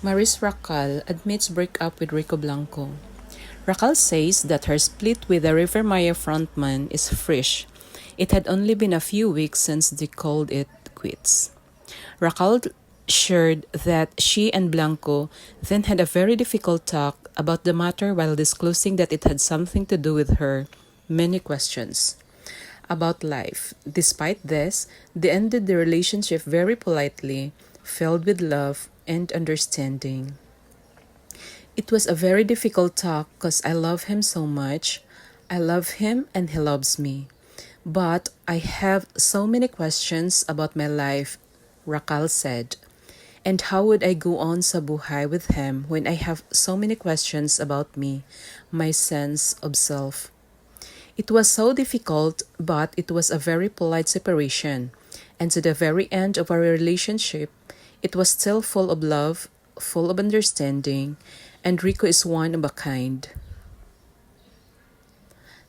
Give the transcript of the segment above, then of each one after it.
Maris Racal admits breakup with Rico Blanco. Racal says that her split with the River Maya frontman is fresh. It had only been a few weeks since they called it quits. Racal shared that she and Blanco then had a very difficult talk about the matter while disclosing that it had something to do with her many questions about life. Despite this, they ended the relationship very politely, filled with love and understanding. It was a very difficult talk because I love him so much. I love him and he loves me. But I have so many questions about my life, Racal said. And how would I go on sa buhay with him when I have so many questions about me, my sense of self? It was so difficult, but it was a very polite separation. And to the very end of our relationship, it was still full of love, full of understanding, and Rico is one of a kind.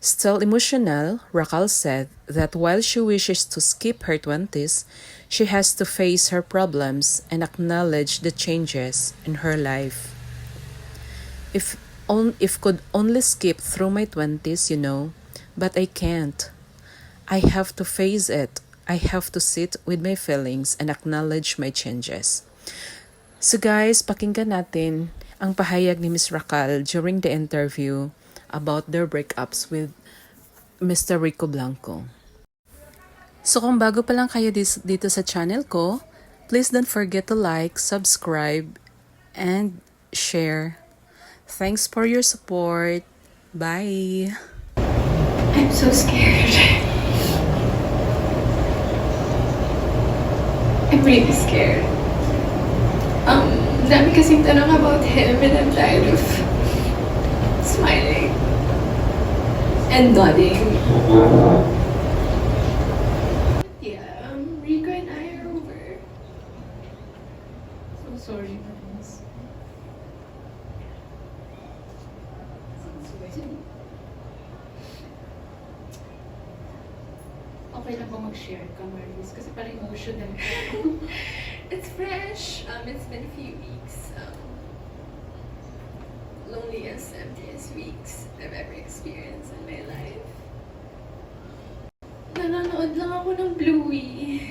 Still emotional, Racal said that while she wishes to skip her 20s, she has to face her problems and acknowledge the changes in her life. If could only skip through my 20s, but I can't. I have to face it. I have to sit with my feelings and acknowledge my changes. So guys, pakinggan natin ang pahayag ni Miss Racal during the interview about their breakups with Mr. Rico Blanco. So kung bago pa lang kayo dito sa channel ko, please don't forget to like, subscribe, and share. Thanks for your support. Bye! I'm so scared. I'm really scared. Dami kasing tanong about him and I'm tired of smiling and nodding. Yeah, Rico and I are over. So sorry, friends. Okay lang ba mag-share ka, Maris? Kasi parang emotional ka. It's fresh. It's been a few weeks. Loneliest, emptiest weeks I've ever experienced in my life. Nanonood lang ako ng Bluey.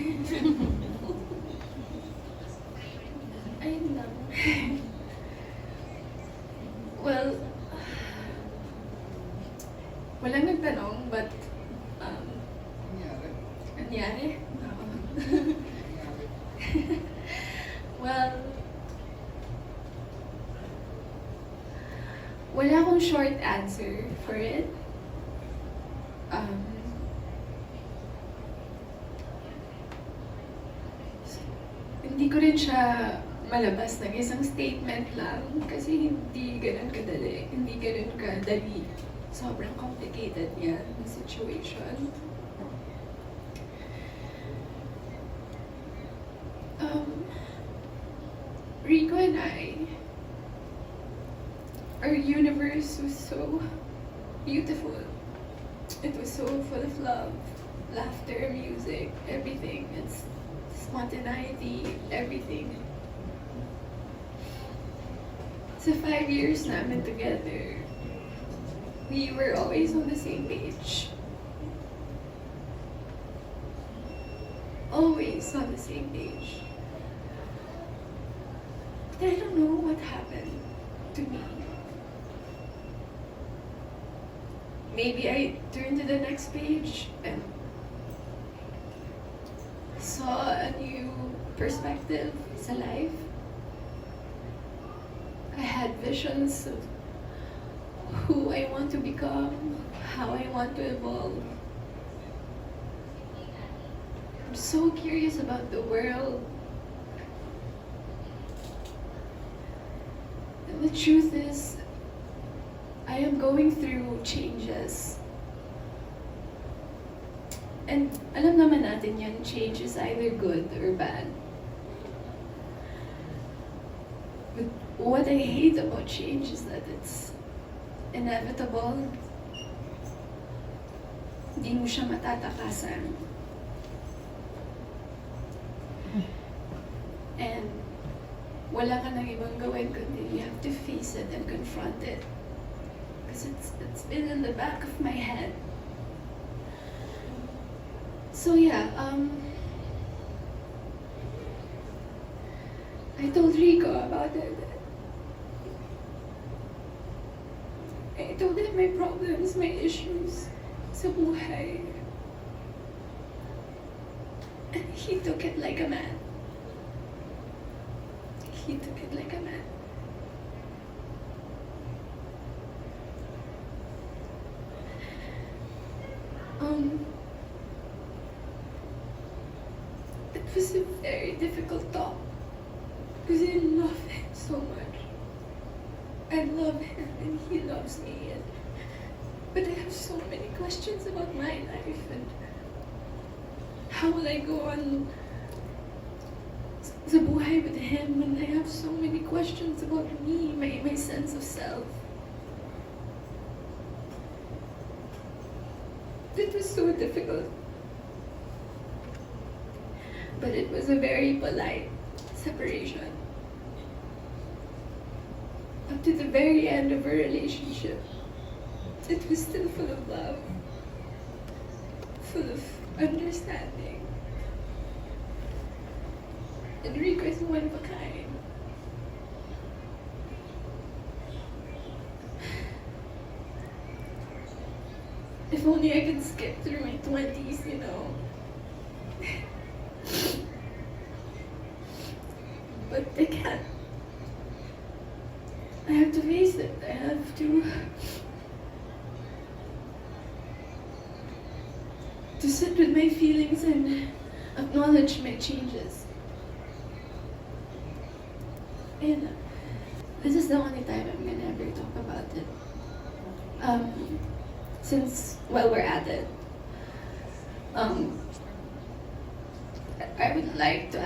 Ayun lang. Well, walang nagtanong, but nangyari? Well, wala akong short answer for it. Hindi ko rin siya malabas ng isang statement lang kasi hindi ganun kadali. Hindi ganun kadali. Sobrang complicated yan, the situation. Rico and I, our universe was so beautiful. It was so full of love, laughter, music, everything. It's spontaneity, everything. So 5 years namin together, we were always on the same page. Always on the same page. But I don't know what happened to me. Maybe I turned to the next page and saw a new perspective sa life. I had visions of who I want to become, how I want to evolve. I'm so curious about the world. And the truth is, I am going through changes. And alam naman natin yan, change is either good or bad. But what I hate about change is that it's inevitable. Hindi mo siya matatakasan. And wala ka nang ibang gawin kundi you have to face it and confront it. Because it's been in the back of my head. So yeah, I told Rico about it. I told him my problems, my issues sa buhay. And he took it like a man. He took it like a man. It was a very difficult talk because I love him so much. I love him and he loves me, but I have so many questions about my life and how will I go on sa buhay with him, and I have so many questions about me, my sense of self. It was so difficult. But it was a very polite separation. Up to the very end of our relationship, it was still full of love, full of understanding. And Rico is one of a kind. If only I could skip through my 20s, you know. But I can't. I have to face it. I have to sit with my feelings and acknowledge my changes. And this is the only time I'm gonna ever talk about it. Since, while we're at it, I would like to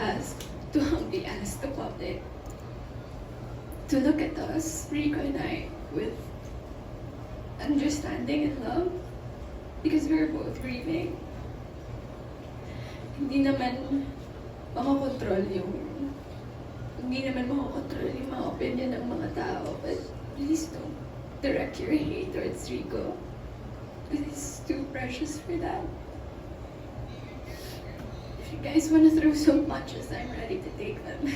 humbly ask the public to look at us, Rico and I, with understanding and love, because we're both grieving. Hindi naman makakontrol yung mga opinion ng mga tao, but please don't direct your hate towards Rico. He's too precious for that. If you guys want to throw some punches, I'm ready to take them.